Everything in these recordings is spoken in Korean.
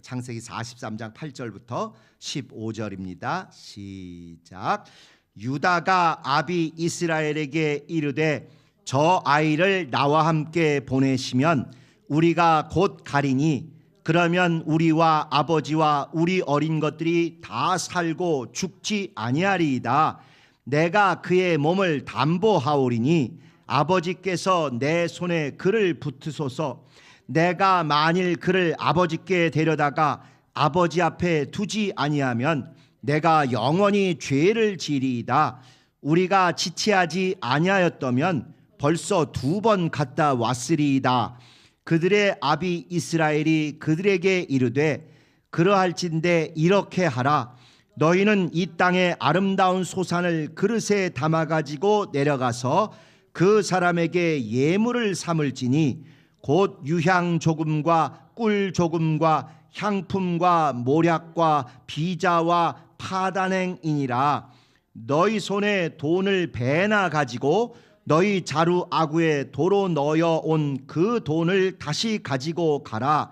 창세기 43장 8절부터 15절입니다. 시작. 유다가 아비 이스라엘에게 이르되 저 아이를 나와 함께 보내시면 우리가 곧 가리니 그러면 우리와 아버지와 우리 어린 것들이 다 살고 죽지 아니하리이다. 내가 그의 몸을 담보하오리니 아버지께서 내 손에 그를 붙으소서. 내가 만일 그를 아버지께 데려다가 아버지 앞에 두지 아니하면 내가 영원히 죄를 지리이다. 우리가 지체하지 아니하였다면 벌써 2번 갔다 왔으리이다. 그들의 아비 이스라엘이 그들에게 이르되 그러할진대 이렇게 하라. 너희는 이 땅의 아름다운 소산을 그릇에 담아가지고 내려가서 그 사람에게 예물을 삼을지니 곧 유향 조금과 꿀 조금과 향품과 모략과 비자와 파단행이니라. 너희 손에 돈을 배나 가지고 너희 자루 아구에 도로 넣어 온 그 돈을 다시 가지고 가라.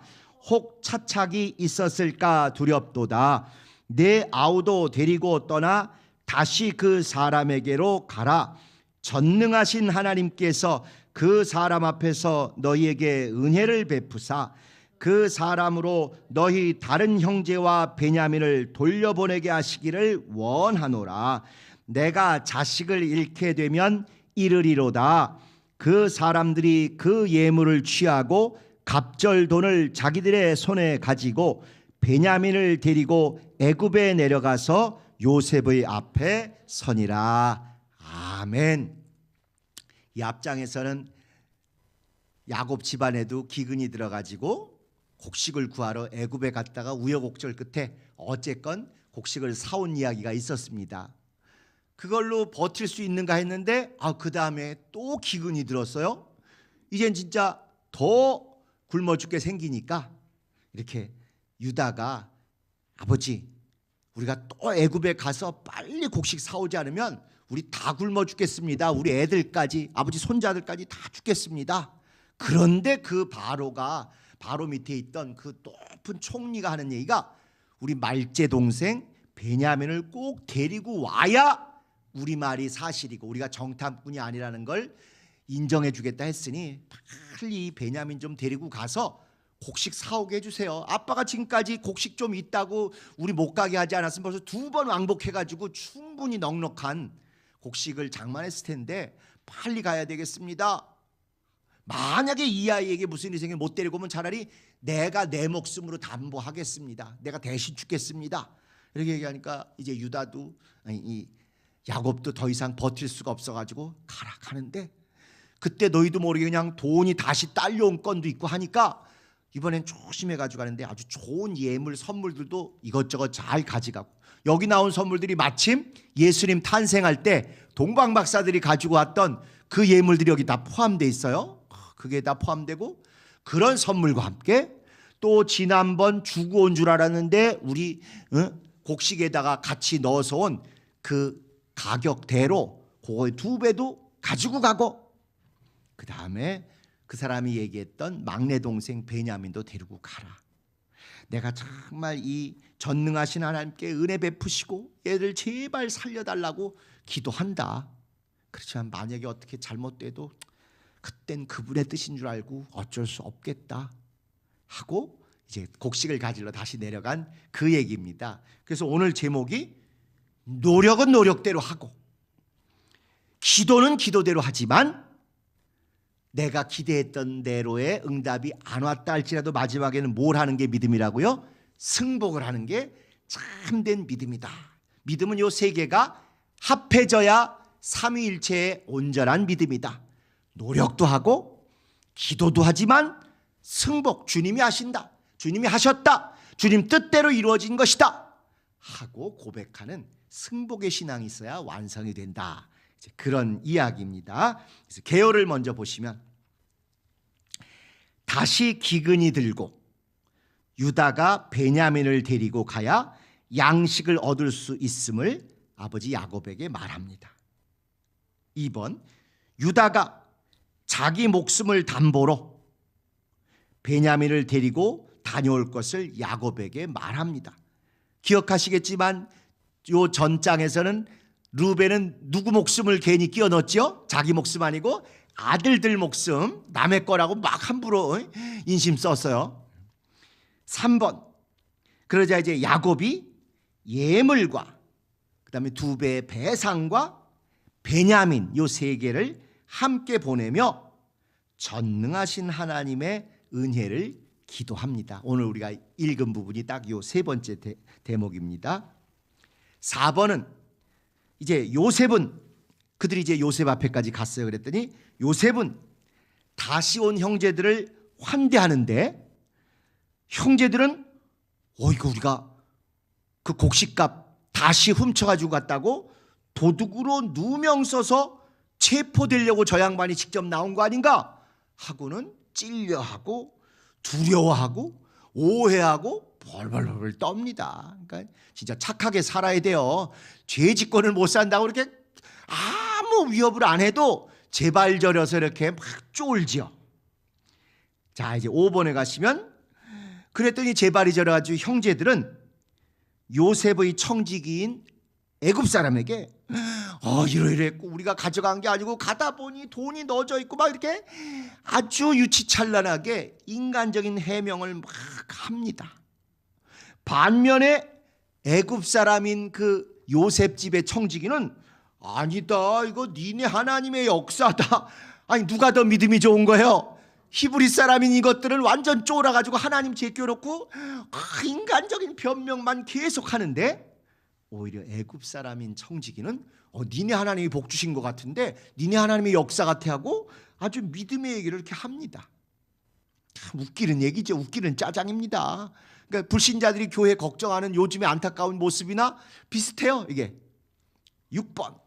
혹 차착이 있었을까 두렵도다. 내 아우도 데리고 떠나 다시 그 사람에게로 가라. 전능하신 하나님께서 그 사람 앞에서 너희에게 은혜를 베푸사 그 사람으로 너희 다른 형제와 베냐민을 돌려보내게 하시기를 원하노라. 내가 자식을 잃게 되면 이르리로다. 그 사람들이 그 예물을 취하고 갑절 돈을 자기들의 손에 가지고 베냐민을 데리고 애굽에 내려가서 요셉의 앞에 서니라. 아멘. 이 앞장에서는 야곱 집안에도 기근이 들어가지고 곡식을 구하러 애굽에 갔다가 우여곡절 끝에 어쨌건 곡식을 사온 이야기가 있었습니다. 그걸로 버틸 수 있는가 했는데 그 다음에 또 기근이 들었어요. 이젠 진짜 더 굶어 죽게 생기니까 이렇게 유다가 아버지 우리가 또 애굽에 가서 빨리 곡식 사오지 않으면 우리 다 굶어 죽겠습니다. 우리 애들까지 아버지 손자들까지 다 죽겠습니다. 그런데 그 바로 밑에 있던 그 높은 총리가 하는 얘기가 우리 말제 동생 베냐민을 꼭 데리고 와야 우리 말이 사실이고 우리가 정탐꾼이 아니라는 걸 인정해 주겠다 했으니 빨리 베냐민 좀 데리고 가서 곡식 사오게 해주세요. 아빠가 지금까지 곡식 좀 있다고 우리 못 가게 하지 않았으면 벌써 2번 왕복해가지고 충분히 넉넉한 곡식을 장만했을 텐데 빨리 가야 되겠습니다. 만약에 이 아이에게 무슨 일이 생기면 못 데리고 오면 차라리 내가 내 목숨으로 담보하겠습니다. 내가 대신 죽겠습니다. 이렇게 얘기하니까 이제 유다도 이 야곱도 더 이상 버틸 수가 없어가지고 가라 가는데 그때 너희도 모르게 그냥 돈이 다시 딸려온 건도 있고 하니까 이번엔 조심해가지고 가는데 아주 좋은 예물 선물들도 이것저것 잘 가져가고 여기 나온 선물들이 마침 예수님 탄생할 때 동방 박사들이 가지고 왔던 그 예물들이 여기 다 포함되어 있어요. 그게 다 포함되고 그런 선물과 함께 또 지난번 주고 온 줄 알았는데 우리 곡식에다가 같이 넣어서 온 그 가격대로 그거의 2배도 가지고 가고 그 다음에 그 사람이 얘기했던 막내 동생 베냐민도 데리고 가라. 내가 정말 이 전능하신 하나님께 은혜 베푸시고 얘를 제발 살려달라고 기도한다. 그렇지만 만약에 어떻게 잘못돼도 그땐 그분의 뜻인 줄 알고 어쩔 수 없겠다 하고 이제 곡식을 가지러 다시 내려간 그 얘기입니다. 그래서 오늘 제목이 노력은 노력대로 하고 기도는 기도대로 하지만 내가 기대했던 대로의 응답이 안 왔다 할지라도 마지막에는 뭘 하는 게 믿음이라고요? 승복을 하는 게 참된 믿음이다. 믿음은 요 세 개가 합해져야 삼위일체의 온전한 믿음이다. 노력도 하고 기도도 하지만 승복, 주님이 하신다. 주님이 하셨다. 주님 뜻대로 이루어진 것이다. 하고 고백하는 승복의 신앙이 있어야 완성이 된다. 그런 이야기입니다. 그래서 개요를 먼저 보시면 다시 기근이 들고 유다가 베냐민을 데리고 가야 양식을 얻을 수 있음을 아버지 야곱에게 말합니다. 2번 유다가 자기 목숨을 담보로 베냐민을 데리고 다녀올 것을 야곱에게 말합니다. 기억하시겠지만 요 전장에서는 루벤은 누구 목숨을 괜히 끼워 넣었죠? 자기 목숨 아니고 아들들 목숨, 남의 거라고 막 함부로 인심 썼어요. 3번. 그러자 이제 야곱이 예물과 그다음에 2배의 배상과 베냐민 요 3개를 함께 보내며 전능하신 하나님의 은혜를 기도합니다. 오늘 우리가 읽은 부분이 딱 요 3번째 대목입니다. 4번은 이제 요셉은 그들이 이제 요셉 앞에까지 갔어요. 그랬더니 요셉은 다시 온 형제들을 환대하는데 형제들은 이거 우리가 그 곡식값 다시 훔쳐가지고 갔다고 도둑으로 누명 써서 체포되려고 저 양반이 직접 나온 거 아닌가 하고는 찔려하고 두려워하고 오해하고 벌벌벌 떱니다. 그러니까 진짜 착하게 살아야 돼요. 죄짓고는 못 산다고 그렇게 아무 위협을 안 해도 제발저려서 이렇게 막 쫄지요. 자, 이제 5번에 가시면 그랬더니 제발이 저려가지고 형제들은 요셉의 청지기인 애굽 사람에게 이러이러했고 우리가 가져간 게 아니고 가다 보니 돈이 넣어져 있고 막 이렇게 아주 유치찬란하게 인간적인 해명을 막 합니다. 반면에 애굽 사람인 그 요셉 집의 청지기는 아니다, 이거 니네 하나님의 역사다. 아니 누가 더 믿음이 좋은 거예요? 히브리 사람인 이것들은 완전 쫄아가지고 하나님 제껴놓고 인간적인 변명만 계속하는데 오히려 애굽 사람인 청지기는 니네 하나님이 복 주신 것 같은데 니네 하나님의 역사 같아 하고 아주 믿음의 얘기를 이렇게 합니다. 참 웃기는 얘기죠. 웃기는 짜장입니다. 그러니까 불신자들이 교회 걱정하는 요즘의 안타까운 모습이나 비슷해요. 이게 6번.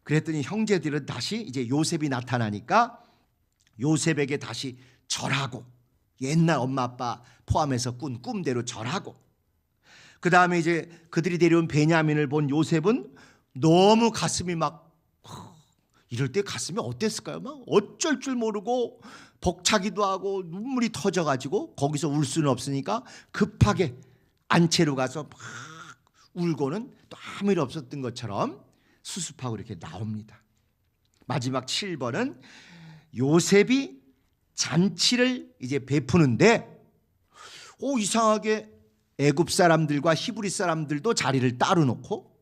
그랬더니 형제들은 다시 이제 요셉이 나타나니까 요셉에게 다시 절하고 옛날 엄마 아빠 포함해서 꾼 꿈대로 절하고 그 다음에 이제 그들이 데려온 베냐민을 본 요셉은 너무 가슴이 막 이럴 때 가슴이 어땠을까요? 막 어쩔 줄 모르고 벅차기도 하고 눈물이 터져가지고 거기서 울 수는 없으니까 급하게 안채로 가서 막 울고는 또 아무 일 없었던 것처럼 수습하고 이렇게 나옵니다. 마지막 7번은 요셉이 잔치를 이제 베푸는데 이상하게 애굽 사람들과 히브리 사람들도 자리를 따로 놓고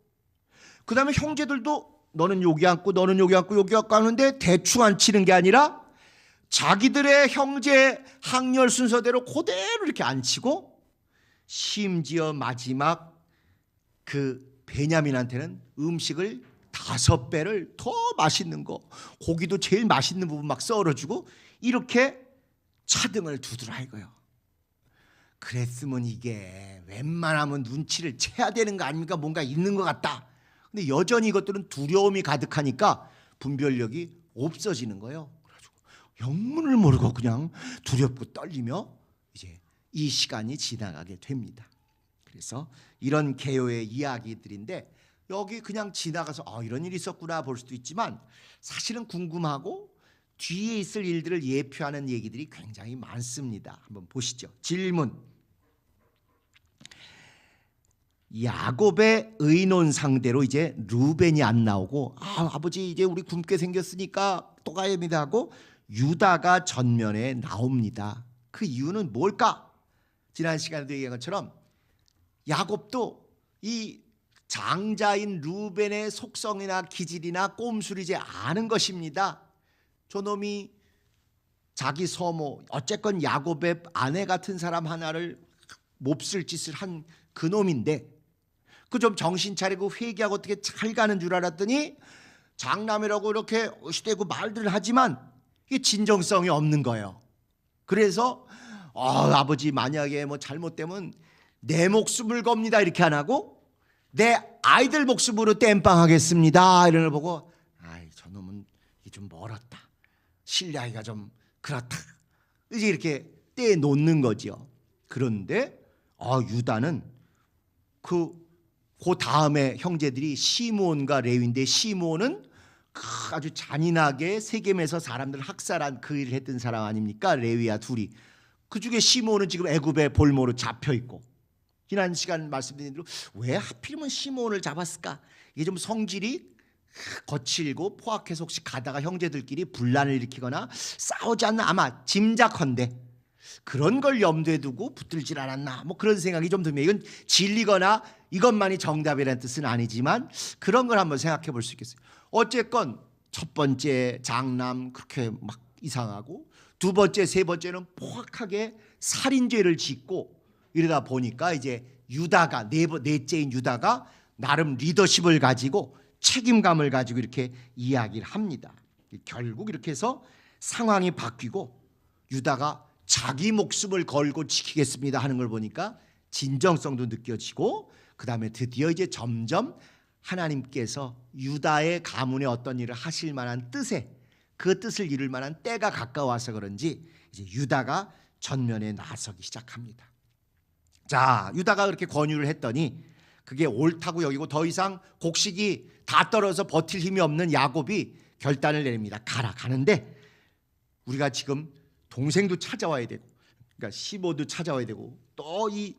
그 다음에 형제들도 너는 여기 앉고 너는 여기 앉고 여기 앉고 하는데 대충 앉히는 게 아니라 자기들의 형제 항렬 순서대로 그대로 이렇게 앉히고 심지어 마지막 그 베냐민한테는 음식을 5배를 더 맛있는 거 고기도 제일 맛있는 부분 막 썰어주고 이렇게 차등을 두더라 이거요. 그랬으면 이게 웬만하면 눈치를 채야 되는 거 아닙니까? 뭔가 있는 것 같다. 근데 여전히 이것들은 두려움이 가득하니까 분별력이 없어지는 거예요. 그래가지고 영문을 모르고 그냥 두렵고 떨리며 이제 이 시간이 지나가게 됩니다. 그래서 이런 개요의 이야기들인데 여기 그냥 지나가서 이런 일이 있었구나 볼 수도 있지만 사실은 궁금하고 뒤에 있을 일들을 예표하는 얘기들이 굉장히 많습니다. 한번 보시죠. 질문. 야곱의 의논 상대로 이제 루벤이 안 나오고 아버지 이제 우리 굶게 생겼으니까 또 가야 합니다 하고 유다가 전면에 나옵니다. 그 이유는 뭘까? 지난 시간에도 얘기한 것처럼 야곱도 이 장자인 루벤의 속성이나 기질이나 꼼수를 이제 아는 것입니다. 저놈이 자기 서모 어쨌건 야곱의 아내 같은 사람 하나를 몹쓸 짓을 한 그놈인데 그 좀 정신 차리고 회개하고 어떻게 잘 가는 줄 알았더니 장남이라고 이렇게 으시대고 말들 하지만 이게 진정성이 없는 거예요. 그래서 아버지 만약에 뭐 잘못되면 내 목숨을 겁니다 이렇게 안 하고 내 아이들 목숨으로 땜빵하겠습니다 이런 걸 보고 저놈은 좀 멀었다. 신뢰하기가 좀 그렇다. 이제 이렇게 떼놓는 거죠. 그런데 유다는 그 다음에 형제들이 시므온과 레위인데 시므온은 아주 잔인하게 세겜에서 사람들 학살한 그 일을 했던 사람 아닙니까? 레위와 둘이 그 중에 시므온은 지금 애굽의 볼모로 잡혀 있고, 지난 시간 말씀드린 대로 왜 하필이면 시므온을 잡았을까? 이게 좀 성질이 거칠고 포악해서 혹시 가다가 형제들끼리 분란을 일으키거나 싸우지 않나, 아마 짐작컨대 그런 걸 염두에 두고 붙들질 않았나, 뭐 그런 생각이 좀 듭니다. 이건 진리거나 이것만이 정답이라는 뜻은 아니지만 그런 걸 한번 생각해 볼 수 있겠어요. 어쨌건 첫 번째 장남 그렇게 막 이상하고, 두 번째 세 번째는 포악하게 살인죄를 짓고, 이러다 보니까 이제 유다가 넷째인 유다가 나름 리더십을 가지고 책임감을 가지고 이렇게 이야기를 합니다. 결국 이렇게 해서 상황이 바뀌고 유다가 자기 목숨을 걸고 지키겠습니다 하는 걸 보니까 진정성도 느껴지고, 그 다음에 드디어 이제 점점 하나님께서 유다의 가문에 어떤 일을 하실 만한 그 뜻을 이룰 만한 때가 가까워서 그런지 이제 유다가 전면에 나서기 시작합니다. 자, 유다가 그렇게 권유를 했더니 그게 옳다고 여기고 더 이상 곡식이 다 떨어져 버틸 힘이 없는 야곱이 결단을 내립니다. 가는데 우리가 지금 동생도 찾아와야 되고, 그러니까 시므온도 찾아와야 되고, 또 이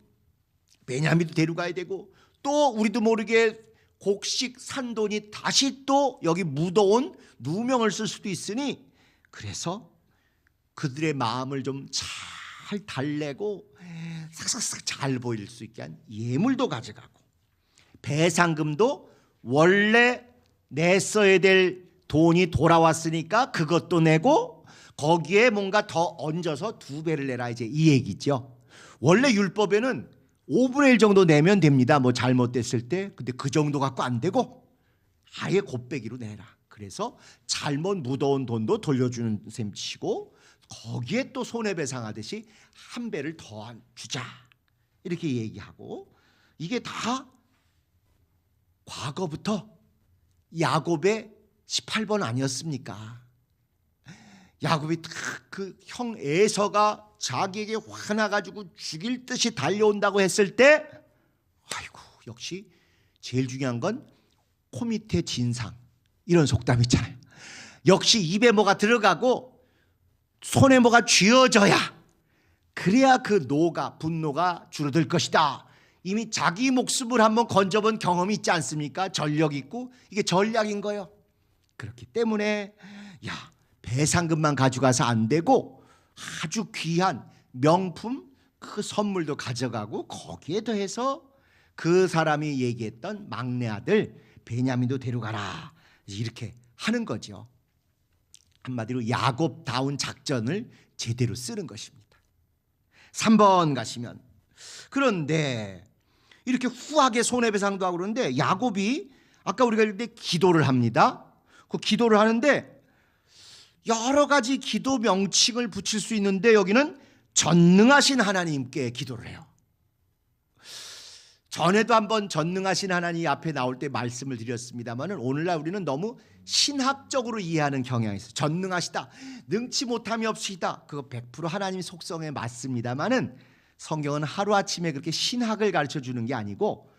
베냐민도 데려가야 되고, 또 우리도 모르게 곡식 산 돈이 다시 또 여기 묻어온 누명을 쓸 수도 있으니, 그래서 그들의 마음을 좀 잘 달래고 싹싹싹 잘 보일 수 있게 한 예물도 가져가고, 배상금도 원래 냈어야 될 돈이 돌아왔으니까 그것도 내고, 거기에 뭔가 더 얹어서 2배를 내라, 이제 이 얘기죠. 원래 율법에는 5분의 1 정도 내면 됩니다, 뭐 잘못됐을 때. 근데 그 정도 갖고 안 되고 아예 곱빼기로 내라. 그래서 잘못 묻어온 돈도 돌려주는 셈 치고, 거기에 또 손해배상하듯이 1배를 더 주자, 이렇게 얘기하고, 이게 다 과거부터 야곱의 18번 아니었습니까? 야곱이 그 형 에서가 자기에게 화나가지고 죽일 듯이 달려온다고 했을 때, 아이고, 역시 제일 중요한 건 코 밑에 진상, 이런 속담 있잖아요. 역시 입에 뭐가 들어가고 손에 뭐가 쥐어져야, 그래야 그 분노가 줄어들 것이다. 이미 자기 목숨을 한번 건져본 경험이 있지 않습니까? 전력 있고, 이게 전략인 거예요. 그렇기 때문에 배상금만 가져가서 안 되고 아주 귀한 명품 그 선물도 가져가고, 거기에 더해서 그 사람이 얘기했던 막내 아들 베냐민도 데려가라, 이렇게 하는 거죠. 한마디로 야곱다운 작전을 제대로 쓰는 것입니다. 3번 가시면, 그런데 이렇게 후하게 손해배상도 하고 그러는데 야곱이 아까 우리가 읽을 때 기도를 합니다. 그 기도를 하는데 여러 가지 기도 명칭을 붙일 수 있는데 여기는 전능하신 하나님께 기도를 해요. 전에도 한번 전능하신 하나님 앞에 나올 때 말씀을 드렸습니다만, 오늘날 우리는 너무 신학적으로 이해하는 경향이 있어요. 전능하시다, 능치 못함이 없으시다, 그거 100% 하나님 속성에 맞습니다만, 성경은 하루아침에 그렇게 신학을 가르쳐 주는 게 아니고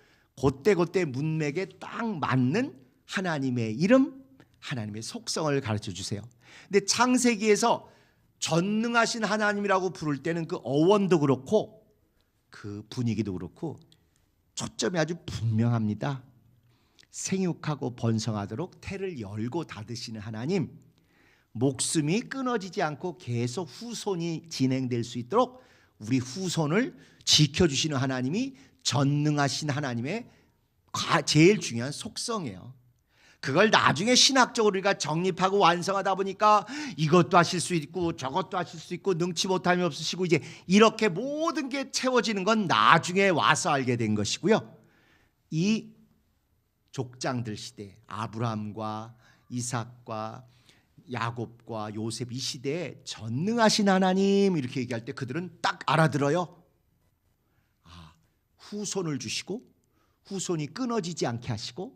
그때그때 문맥에 딱 맞는 하나님의 이름, 하나님의 속성을 가르쳐 주세요. 근데 창세기에서 전능하신 하나님이라고 부를 때는 그 어원도 그렇고 그 분위기도 그렇고 초점이 아주 분명합니다. 생육하고 번성하도록 태를 열고 닫으시는 하나님, 목숨이 끊어지지 않고 계속 후손이 진행될 수 있도록 우리 후손을 지켜주시는 하나님이 전능하신 하나님의 제일 중요한 속성이에요. 그걸 나중에 신학적으로 우리가 정립하고 완성하다 보니까 이것도 하실 수 있고 저것도 하실 수 있고 능치 못함이 없으시고, 이제 이렇게 모든 게 채워지는 건 나중에 와서 알게 된 것이고요. 이 족장들 시대, 아브라함과 이삭과 야곱과 요셉, 이 시대에 전능하신 하나님 이렇게 얘기할 때 그들은 딱 알아들어요. 후손을 주시고 후손이 끊어지지 않게 하시고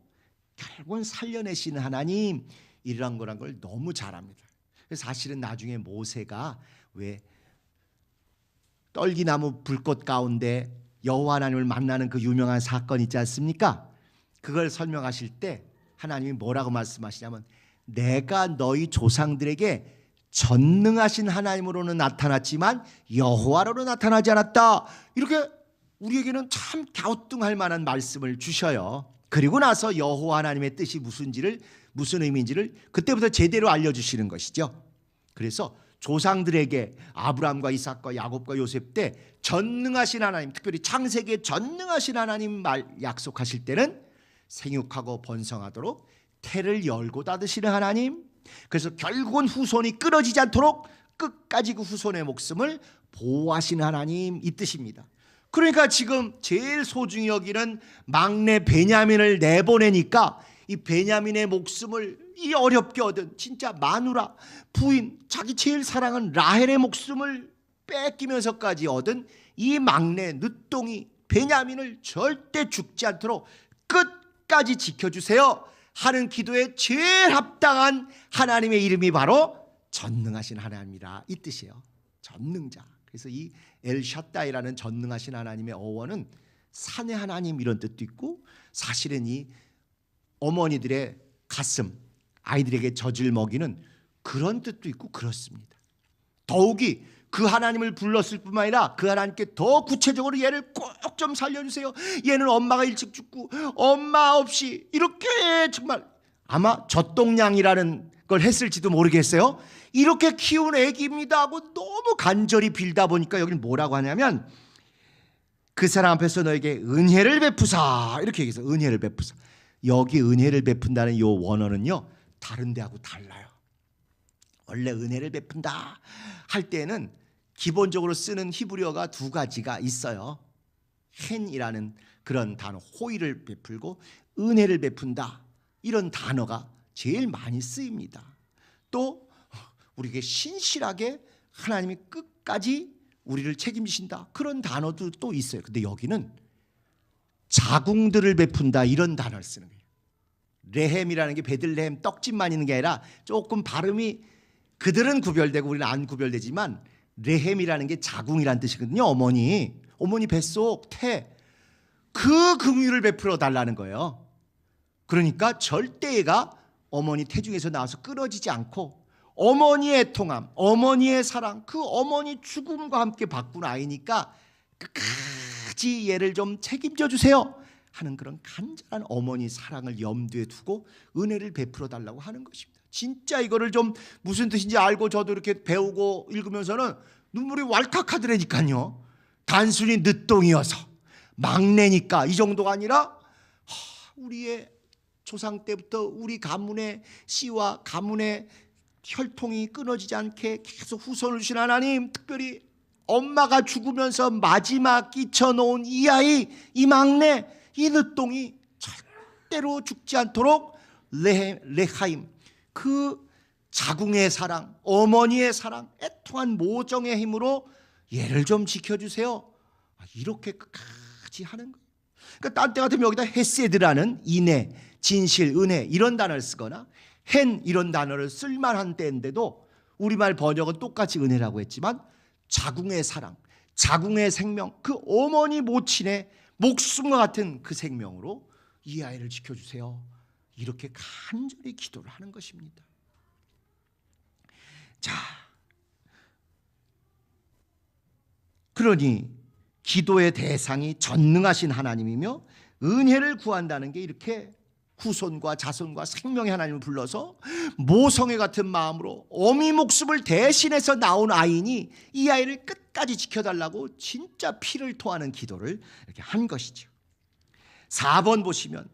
결국은 살려내시는 하나님, 이런 거란 걸 너무 잘 압니다. 그래서 사실은 나중에 모세가 왜 떨기나무 불꽃 가운데 여호와 하나님을 만나는 그 유명한 사건 있지 않습니까? 그걸 설명하실 때 하나님이 뭐라고 말씀하시냐면, 내가 너희 조상들에게 전능하신 하나님으로는 나타났지만 여호와로는 나타나지 않았다. 이렇게 우리에게는 참 갸우뚱할 만한 말씀을 주셔요. 그리고 나서 여호와 하나님의 뜻이 무슨 의미인지를 그때부터 제대로 알려주시는 것이죠. 그래서 조상들에게 아브라함과 이삭과 야곱과 요셉 때 전능하신 하나님, 특별히 창세기에 전능하신 하나님 말 약속하실 때는 생육하고 번성하도록 태를 열고 닫으시는 하나님, 그래서 결국은 후손이 끊어지지 않도록 끝까지 그 후손의 목숨을 보호하시는 하나님, 이 뜻입니다. 그러니까 지금 제일 소중히 여기는 막내 베냐민을 내보내니까 이 베냐민의 목숨을 이 어렵게 얻은 진짜 마누라, 부인, 자기 제일 사랑하는 라헬의 목숨을 뺏기면서까지 얻은 이 막내 늦둥이 베냐민을 절대 죽지 않도록 끝까지 지켜주세요 하는 기도에 제일 합당한 하나님의 이름이 바로 전능하신 하나님이라, 이 뜻이에요. 전능자. 그래서 이 엘샤다이라는 전능하신 하나님의 어원은 산의 하나님 이런 뜻도 있고, 사실은 이 어머니들의 가슴, 아이들에게 젖을 먹이는 그런 뜻도 있고 그렇습니다. 더욱이 그 하나님을 불렀을 뿐만 아니라 그 하나님께 더 구체적으로 얘를 꼭 좀 살려주세요. 얘는 엄마가 일찍 죽고 엄마 없이 이렇게 정말 아마 젖동량이라는 걸 했을지도 모르겠어요. 이렇게 키운 애기입니다 하고 너무 간절히 빌다 보니까 여기는 뭐라고 하냐면 그 사람 앞에서 너에게 은혜를 베푸사, 이렇게 얘기해서 은혜를 베푸사. 여기 은혜를 베푼다는 이 원어는요 다른 데하고 달라요. 원래 은혜를 베푼다 할 때는 기본적으로 쓰는 히브리어가 두 가지가 있어요. 헨이라는 그런 단어, 호의를 베풀고 은혜를 베푼다, 이런 단어가 제일 많이 쓰입니다. 또 우리에게 신실하게 하나님이 끝까지 우리를 책임지신다, 그런 단어도 또 있어요. 근데 여기는 자궁들을 베푼다, 이런 단어를 쓰는 거예요. 레헴이라는 게 베들레헴 떡집만 있는 게 아니라 조금 발음이 그들은 구별되고 우리는 안 구별되지만 레헴이라는 게 자궁이란 뜻이거든요. 어머니 뱃속 태, 그 긍휼을 베풀어 달라는 거예요. 그러니까 절대 애가 어머니 태중에서 나와서 끊어지지 않고 어머니의 통함, 어머니의 사랑, 그 어머니 죽음과 함께 바꾼 아이니까 끝까지 얘를 좀 책임져 주세요 하는 그런 간절한 어머니 사랑을 염두에 두고 은혜를 베풀어 달라고 하는 것입니다. 진짜 이거를 좀 무슨 뜻인지 알고 저도 이렇게 배우고 읽으면서는 눈물이 왈칵하더라니까요. 단순히 늦둥이어서 막내니까 이 정도가 아니라 우리의 조상 때부터 우리 가문의 씨와 가문의 혈통이 끊어지지 않게 계속 후손을 주신 하나님, 특별히 엄마가 죽으면서 마지막 끼쳐놓은 이 아이, 이 막내, 이 늦둥이 절대로 죽지 않도록 레하임, 그 자궁의 사랑, 어머니의 사랑, 애통한 모정의 힘으로 얘를 좀 지켜주세요, 이렇게 끝까지 하는 거예요. 그러니까 딴 때 같으면 여기다 헤세드라는 인애, 진실, 은혜 이런 단어를 쓰거나 헨 이런 단어를 쓸만한 때인데도 우리말 번역은 똑같이 은혜라고 했지만 자궁의 사랑, 자궁의 생명, 그 어머니 모친의 목숨과 같은 그 생명으로 이 아이를 지켜주세요, 이렇게 간절히 기도를 하는 것입니다. 자, 그러니 기도의 대상이 전능하신 하나님이며 은혜를 구한다는 게 이렇게 후손과 자손과 생명의 하나님을 불러서 모성애 같은 마음으로 어미 목숨을 대신해서 나온 아이니 이 아이를 끝까지 지켜달라고 진짜 피를 토하는 기도를 이렇게 한 것이죠. 4번 보시면,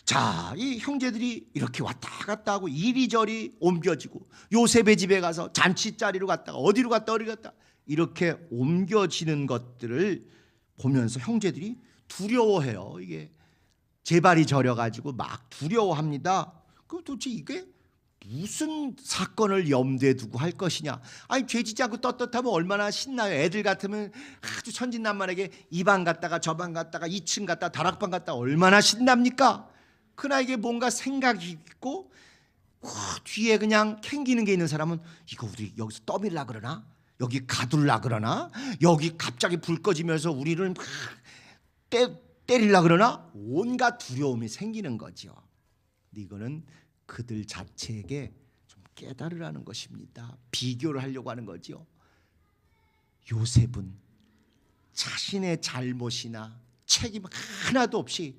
자, 이 형제들이 이렇게 왔다 갔다 하고 이리저리 옮겨지고 요셉의 집에 가서 잔치자리로 갔다가 어디로 갔다 이렇게 옮겨지는 것들을 보면서 형제들이 두려워해요. 이게 제발이 저려가지고 막 두려워합니다. 그럼 도대체 이게 무슨 사건을 염두에 두고 할 것이냐? 아니 죄지지 않고 떳떳하면 얼마나 신나요. 애들 같으면 아주 천진난만하게 이 방 갔다가 저 방 갔다가 2층 갔다가 다락방 갔다가 얼마나 신납니까? 그러나 이게 뭔가 생각이 있고 뒤에 그냥 캥기는 게 있는 사람은 이거 우리 여기서 떠밀라 그러나? 여기 가둘라 그러나? 여기 갑자기 불 꺼지면서 우리를 막 때리려 그러나? 온갖 두려움이 생기는 거죠. 근데 이거는 그들 자체에게 좀 깨달으라는 것입니다. 비교를 하려고 하는 거죠. 요셉은 자신의 잘못이나 책임 하나도 없이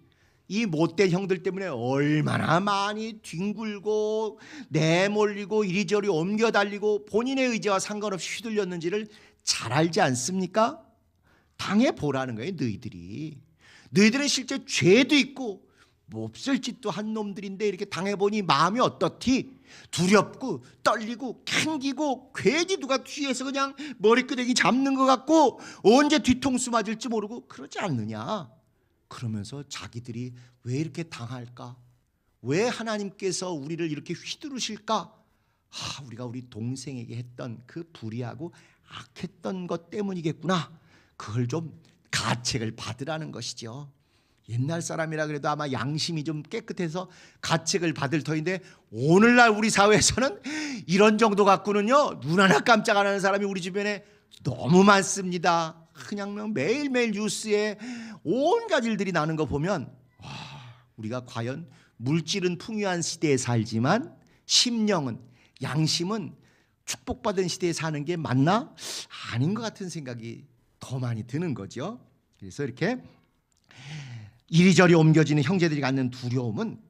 이 못된 형들 때문에 얼마나 많이 뒹굴고 내몰리고 이리저리 옮겨 달리고 본인의 의지와 상관없이 휘둘렸는지를 잘 알지 않습니까? 당해보라는 거예요. 너희들은 실제 죄도 있고 몹쓸 짓도 한 놈들인데 이렇게 당해보니 마음이 어떻디? 두렵고 떨리고 캥기고 괜히 누가 뒤에서 그냥 머리끄댕이 잡는 것 같고 언제 뒤통수 맞을지 모르고 그러지 않느냐. 그러면서 자기들이 왜 이렇게 당할까? 왜 하나님께서 우리를 이렇게 휘두르실까? 우리가 우리 동생에게 했던 그 불의하고 악했던 것 때문이겠구나. 그걸 좀 가책을 받으라는 것이죠. 옛날 사람이라 그래도 아마 양심이 좀 깨끗해서 가책을 받을 터인데 오늘날 우리 사회에서는 이런 정도 갖고는요 눈 하나 깜짝 안 하는 사람이 우리 주변에 너무 많습니다. 그냥 매일매일 뉴스에 온갖 일들이 나는 거 보면 우리가 과연 물질은 풍요한 시대에 살지만 심령은 양심은 축복받은 시대에 사는 게 맞나? 아닌 것 같은 생각이 더 많이 드는 거죠. 그래서 이렇게 이리저리 옮겨지는 형제들이 갖는 두려움은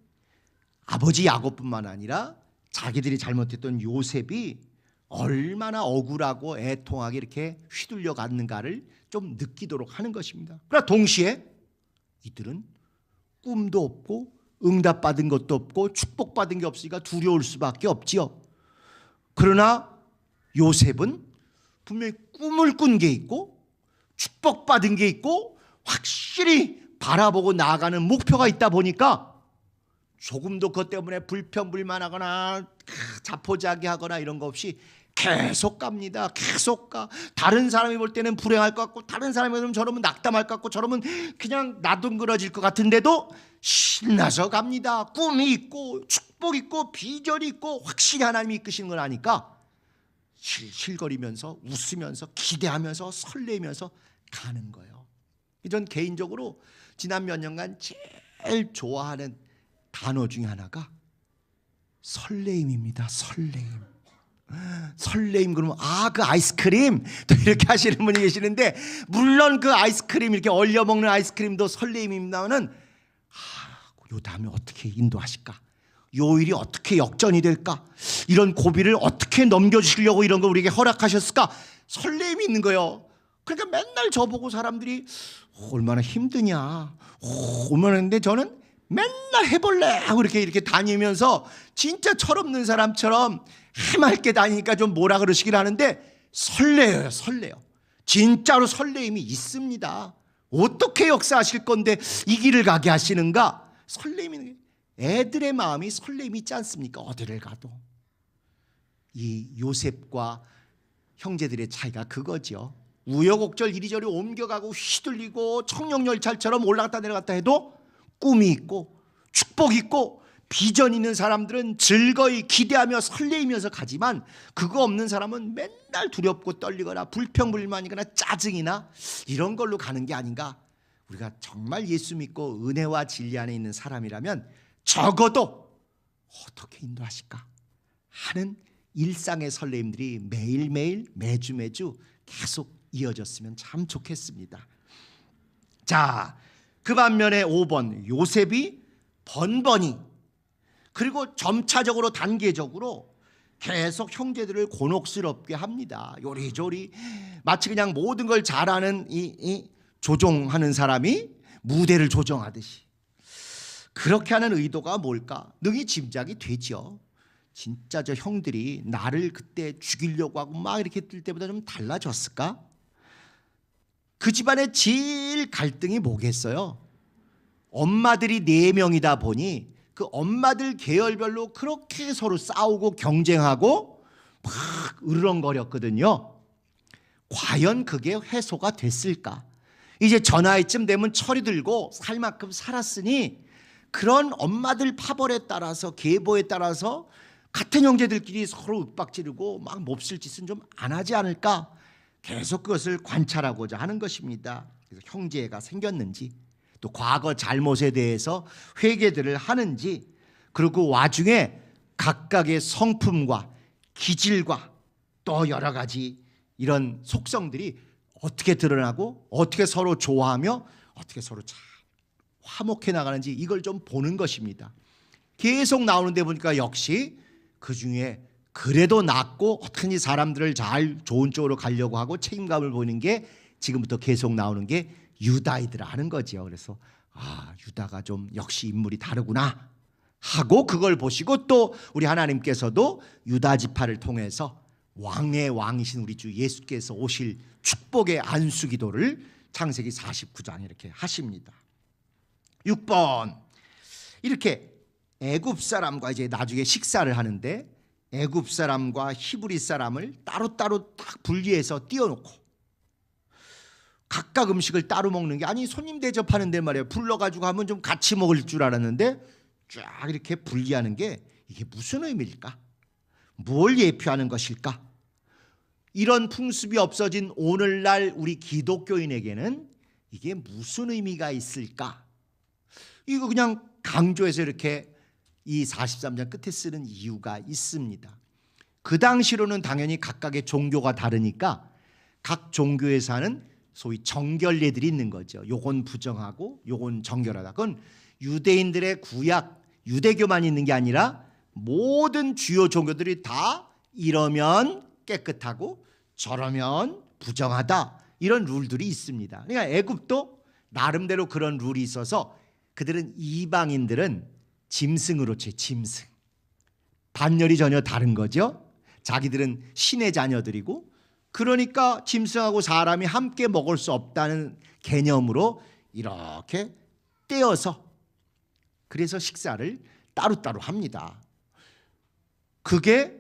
아버지 야곱뿐만 아니라 자기들이 잘못했던 요셉이 얼마나 억울하고 애통하게 이렇게 휘둘려 갔는가를 좀 느끼도록 하는 것입니다. 그러나 동시에 이들은 꿈도 없고 응답받은 것도 없고 축복받은 게 없으니까 두려울 수밖에 없지요. 그러나 요셉은 분명히 꿈을 꾼 게 있고 축복받은 게 있고 확실히 바라보고 나아가는 목표가 있다 보니까 조금도 그것 때문에 불평불만하거나 자포자기하거나 이런 거 없이 계속 갑니다. 계속 가. 다른 사람이 볼 때는 불행할 것 같고 다른 사람이 보면 저러면 낙담할 것 같고 저러면 그냥 나둥그러질 것 같은데도 신나서 갑니다. 꿈이 있고 축복이 있고 비전이 있고 확실히 하나님이 이끄시는 걸 아니까 실실거리면서 웃으면서 기대하면서 설레면서 가는 거예요. 전 개인적으로 지난 몇 년간 제일 좋아하는 단어 중에 하나가 설레임입니다. 설레임 그러면 그 아이스크림 또 이렇게 하시는 분이 계시는데 물론 그 아이스크림 이렇게 얼려 먹는 아이스크림도 설레임입니다만은 요 다음에 어떻게 인도하실까? 요 일이 어떻게 역전이 될까? 이런 고비를 어떻게 넘겨주시려고 이런 걸 우리에게 허락하셨을까? 설레임이 있는 거예요. 그러니까 맨날 저보고 사람들이 얼마나 힘드냐 얼마나 했는데 저는 맨날 해볼래 하고 이렇게 다니면서 진짜 철없는 사람처럼 해맑게 다니니까 좀 뭐라 그러시긴 하는데 설레요. 진짜로 설레임이 있습니다. 어떻게 역사하실 건데 이 길을 가게 하시는가? 설레임이 애들의 마음이 설레임이 있지 않습니까? 어디를 가도. 이 요셉과 형제들의 차이가 그거죠. 우여곡절 이리저리 옮겨가고 휘둘리고 청룡열차처럼 올라갔다 내려갔다 해도 꿈이 있고 축복이 있고 비전 있는 사람들은 즐거이 기대하며 설레이면서 가지만 그거 없는 사람은 맨날 두렵고 떨리거나 불평불만이거나 짜증이나 이런 걸로 가는 게 아닌가. 우리가 정말 예수 믿고 은혜와 진리 안에 있는 사람이라면 적어도 어떻게 인도하실까 하는 일상의 설레임들이 매일매일 매주 계속 이어졌으면 참 좋겠습니다. 자, 그 반면에 5번 요셉이 번번이 그리고 점차적으로 단계적으로 계속 형제들을 곤혹스럽게 합니다. 요리조리 마치 그냥 모든 걸 잘하는 이 조종하는 사람이 무대를 조정하듯이 그렇게 하는 의도가 뭘까? 능히 짐작이 되죠. 진짜 저 형들이 나를 그때 죽이려고 하고 막 이렇게 뜰 때보다 좀 달라졌을까? 그 집안의 제일 갈등이 뭐겠어요? 엄마들이 4명이다 보니 그 엄마들 계열별로 그렇게 서로 싸우고 경쟁하고 막 으르렁거렸거든요. 과연 그게 해소가 됐을까? 이제 저 나이쯤 되면 철이 들고 살 만큼 살았으니 그런 엄마들 파벌에 따라서 계보에 따라서 같은 형제들끼리 서로 윽박지르고 막 몹쓸 짓은 좀 안 하지 않을까? 계속 그것을 관찰하고자 하는 것입니다. 그래서 형제가 생겼는지 또 과거 잘못에 대해서 회개들을 하는지 그리고 그 와중에 각각의 성품과 기질과 또 여러 가지 이런 속성들이 어떻게 드러나고 어떻게 서로 좋아하며 어떻게 서로 잘 화목해 나가는지 이걸 좀 보는 것입니다. 계속 나오는데 보니까 역시 그 중에 그래도 낫고 어떻게든지 사람들을 잘 좋은 쪽으로 가려고 하고 책임감을 보이는 게 지금부터 계속 나오는 게 유다이더라 하는 거죠. 그래서 유다가 좀 역시 인물이 다르구나 하고 그걸 보시고 또 우리 하나님께서도 유다 지파를 통해서 왕의 왕이신 우리 주 예수께서 오실 축복의 안수기도를 창세기 49장 이렇게 하십니다. 6번 이렇게 애굽 사람과 이제 나중에 식사를 하는데 애굽 사람과 히브리 사람을 따로따로 딱 분리해서 띄워놓고 각각 음식을 따로 먹는 게 아니 손님 대접하는데 말이에요. 불러가지고 하면 좀 같이 먹을 줄 알았는데 쫙 이렇게 분리하는 게 이게 무슨 의미일까? 뭘 예표하는 것일까? 이런 풍습이 없어진 오늘날 우리 기독교인에게는 이게 무슨 의미가 있을까? 이거 그냥 강조해서 이렇게 이 43장 끝에 쓰는 이유가 있습니다. 그 당시로는 당연히 각각의 종교가 다르니까 각 종교에 사는 소위 정결례들이 있는 거죠. 요건 부정하고 요건 정결하다. 그건 유대인들의 구약 유대교만 있는 게 아니라 모든 주요 종교들이 다 이러면 깨끗하고 저러면 부정하다 이런 룰들이 있습니다. 그러니까 애굽도 나름대로 그런 룰이 있어서 그들은 이방인들은 짐승으로 채 짐승 반열이 전혀 다른 거죠. 자기들은 신의 자녀들이고 그러니까 짐승하고 사람이 함께 먹을 수 없다는 개념으로 이렇게 떼어서 그래서 식사를 따로따로 합니다. 그게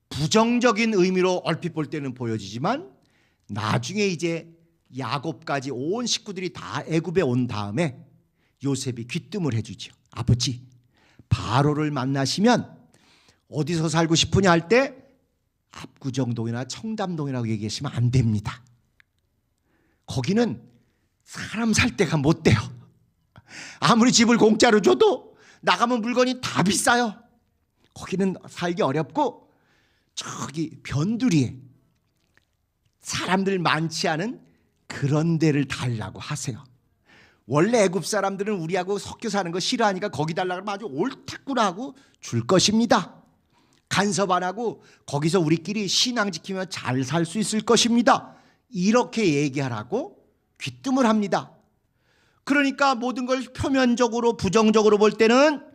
부정적인 의미로 얼핏 볼 때는 보여지지만 나중에 이제 야곱까지 온 식구들이 다 애굽에 온 다음에 요셉이 귀뜸을 해주죠. 아버지 바로를 만나시면 어디서 살고 싶으냐 할 때 압구정동이나 청담동이라고 얘기하시면 안 됩니다. 거기는 사람 살 데가 못 돼요. 아무리 집을 공짜로 줘도 나가면 물건이 다 비싸요. 거기는 살기 어렵고 저기 변두리에 사람들 많지 않은 그런 데를 달라고 하세요. 원래 애굽 사람들은 우리하고 섞여 사는 거 싫어하니까 거기 달라고 하면 아주 옳다구나 하고 줄 것입니다. 간섭 안 하고 거기서 우리끼리 신앙 지키며 잘 살 수 있을 것입니다. 이렇게 얘기하라고 귀뜸을 합니다. 그러니까 모든 걸 표면적으로 부정적으로 볼 때는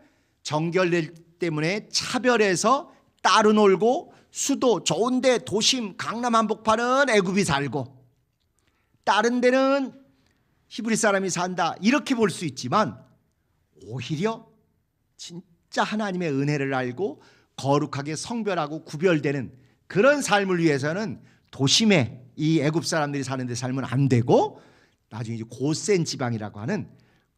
정결례 때문에 차별해서 따로 놀고 수도 좋은데 도심 강남 한복판은 애굽이 살고 다른 데는 히브리 사람이 산다 이렇게 볼 수 있지만 오히려 진짜 하나님의 은혜를 알고 거룩하게 성별하고 구별되는 그런 삶을 위해서는 도심에 이 애굽 사람들이 사는 데 살면 안 되고 나중에 이제 고센 지방이라고 하는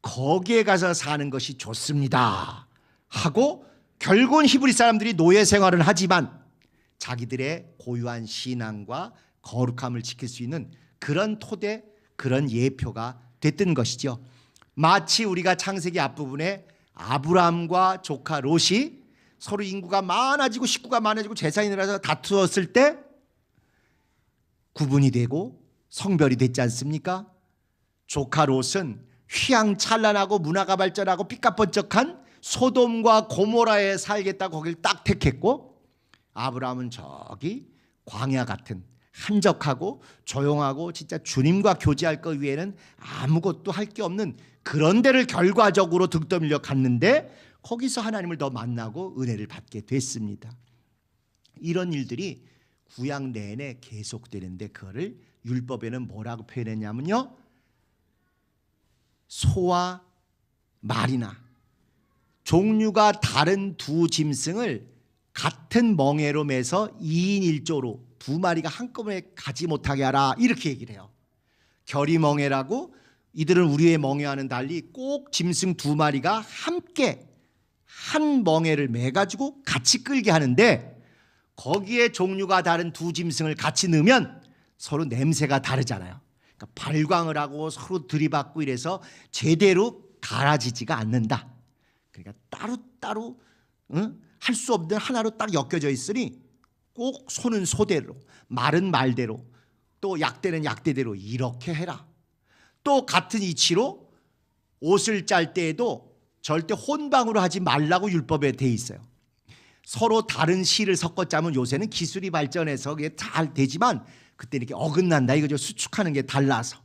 거기에 가서 사는 것이 좋습니다 하고 결국은 히브리 사람들이 노예 생활을 하지만 자기들의 고유한 신앙과 거룩함을 지킬 수 있는 그런 토대 그런 예표가 됐던 것이죠. 마치 우리가 창세기 앞부분에 아브라함과 조카 롯이 서로 인구가 많아지고 식구가 많아지고 재산이 늘어서 다투었을 때 구분이 되고 성별이 됐지 않습니까? 조카 롯은 휘황찬란하고 문화가 발전하고 삐까뻔쩍한 소돔과 고모라에 살겠다고 거길 딱 택했고 아브라함은 저기 광야 같은 한적하고 조용하고 진짜 주님과 교제할 것 위에는 아무것도 할 게 없는 그런 데를 결과적으로 등 떠밀려 갔는데 거기서 하나님을 더 만나고 은혜를 받게 됐습니다. 이런 일들이 구약 내내 계속되는데 그거를 율법에는 뭐라고 표현했냐면요, 소와 말이나 종류가 다른 두 짐승을 같은 멍에로 매서 2인 1조로 두 마리가 한꺼번에 가지 못하게 하라 이렇게 얘기를 해요. 결이 멍에라고 이들은 우리의 멍에와는 달리 꼭 짐승 두 마리가 함께 한 멍에를 매가지고 같이 끌게 하는데 거기에 종류가 다른 두 짐승을 같이 넣으면 서로 냄새가 다르잖아요. 그러니까 발광을 하고 서로 들이받고 이래서 제대로 갈아지지가 않는다. 그러니까 따로따로 할 수 없는 하나로 딱 엮여져 있으니 꼭 소는 소대로, 말은 말대로, 또 약대는 약대대로 이렇게 해라. 또 같은 이치로 옷을 짤 때에도 절대 혼방으로 하지 말라고 율법에 돼 있어요. 서로 다른 실을 섞어 짜면 요새는 기술이 발전해서 그게 잘 되지만 그때 이렇게 어긋난다 이거죠. 수축하는 게 달라서.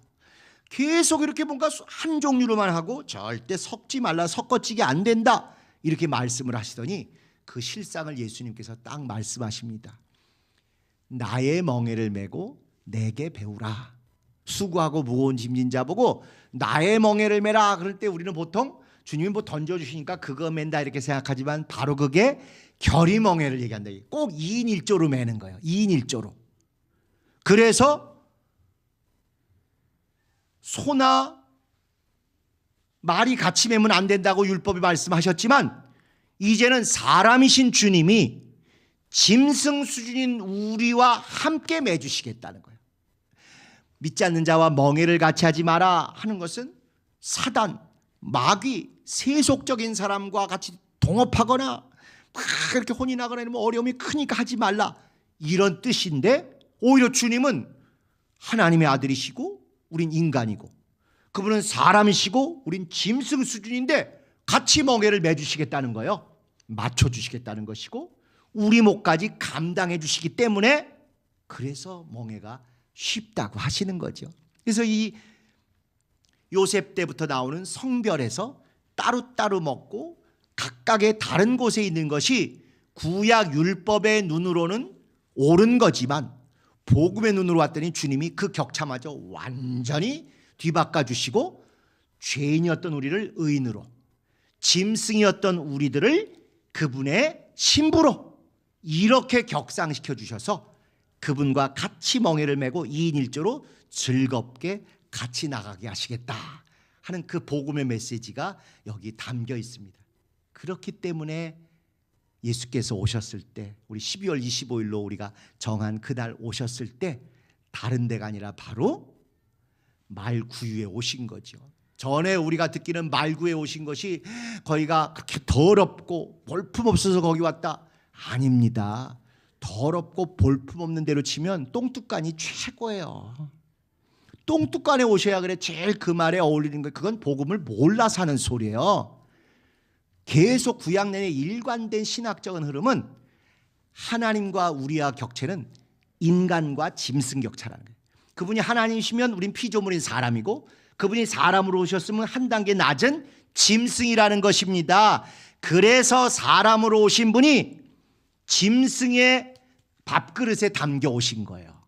계속 이렇게 뭔가 한 종류로만 하고 절대 섞지 말라, 섞어찌게 안 된다 이렇게 말씀을 하시더니 그 실상을 예수님께서 딱 말씀하십니다. 나의 멍에를 메고 내게 배우라. 수고하고 무거운 짐진 자 보고 나의 멍에를 메라. 그럴 때 우리는 보통 주님이 뭐 던져주시니까 그거 맨다 이렇게 생각하지만 바로 그게 결의멍에를 얘기한다. 꼭 2인 1조로 매는 거예요. 2인 1조로. 그래서 소나 말이 같이 매면 안 된다고 율법이 말씀하셨지만 이제는 사람이신 주님이 짐승 수준인 우리와 함께 매주시겠다는 거예요. 믿지 않는 자와 멍에를 같이 하지 마라 하는 것은 사단, 마귀, 세속적인 사람과 같이 동업하거나 막 이렇게 혼이 나거나 이러면 어려움이 크니까 하지 말라 이런 뜻인데 오히려 주님은 하나님의 아들이시고 우린 인간이고 그분은 사람이시고 우린 짐승 수준인데 같이 멍에를 매주시겠다는 거예요. 맞춰주시겠다는 것이고 우리 몫까지 감당해 주시기 때문에 그래서 멍에가 쉽다고 하시는 거죠. 그래서 이 요셉 때부터 나오는 성별에서 따로따로 먹고 각각의 다른 곳에 있는 것이 구약 율법의 눈으로는 옳은 거지만 복음의 눈으로 왔더니 주님이 그 격차마저 완전히 뒤바꿔 주시고 죄인이었던 우리를 의인으로, 짐승이었던 우리들을 그분의 신부로 이렇게 격상시켜 주셔서 그분과 같이 멍에를 메고 2인 1조로 즐겁게 같이 나가게 하시겠다 하는 그 복음의 메시지가 여기 담겨 있습니다. 그렇기 때문에 예수께서 오셨을 때 우리 12월 25일로 우리가 정한 그날 오셨을 때 다른 데가 아니라 바로 말구유에 오신 거죠. 전에 우리가 듣기는 말구에 오신 것이 거기가 그렇게 더럽고 볼품없어서 거기 왔다. 아닙니다. 더럽고 볼품없는 데로 치면 똥뚜간이 최고예요. 똥뚜간에 오셔야 그래 제일 그 말에 어울리는 거예요. 그건 복음을 몰라서 하는 소리예요. 계속 구약 내내 일관된 신학적인 흐름은 하나님과 우리와 격체는 인간과 짐승 격차라는 거예요. 그분이 하나님이시면 우린 피조물인 사람이고 그분이 사람으로 오셨으면 한 단계 낮은 짐승이라는 것입니다. 그래서 사람으로 오신 분이 짐승의 밥그릇에 담겨 오신 거예요.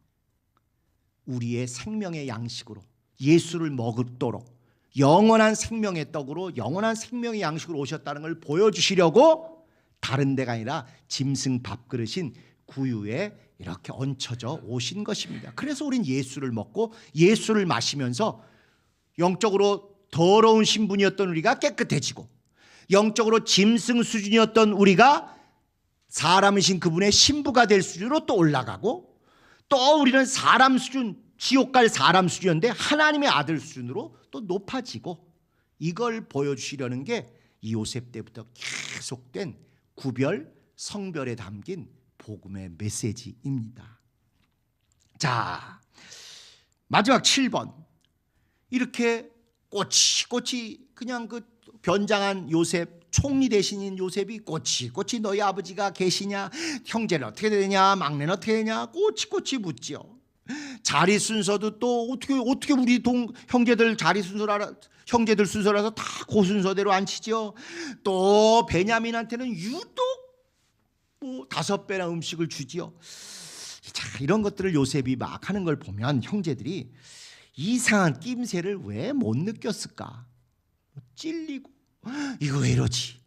우리의 생명의 양식으로 예수를 먹도록 영원한 생명의 떡으로 영원한 생명의 양식으로 오셨다는 걸 보여주시려고 다른 데가 아니라 짐승 밥그릇인 구유에 이렇게 얹혀져 오신 것입니다. 그래서 우린 예수를 먹고 예수를 마시면서 영적으로 더러운 신분이었던 우리가 깨끗해지고 영적으로 짐승 수준이었던 우리가 사람이신 그분의 신부가 될 수준으로 또 올라가고 또 우리는 사람 수준, 지옥 갈 사람 수준인데 하나님의 아들 수준으로 또 높아지고 이걸 보여주시려는 게 이 요셉 때부터 계속된 구별, 성별에 담긴 복음의 메시지입니다. 자, 마지막 7번. 이렇게 꼬치꼬치 그냥 그 변장한 요셉, 총리 대신인 요셉이 꼬치꼬치 너희 아버지가 계시냐, 형제는 어떻게 되냐, 막내는 어떻게 되냐 꼬치꼬치 묻지요. 자리 순서도 또 어떻게 우리 형제들 자리 순서라, 형제들 순서라서 다 그 순서대로 앉히죠. 또 베냐민한테는 유독 뭐 5배나 음식을 주지요. 자, 이런 것들을 요셉이 막 하는 걸 보면 형제들이 이상한 낌새를 왜 못 느꼈을까? 찔리고 이거 왜 이러지?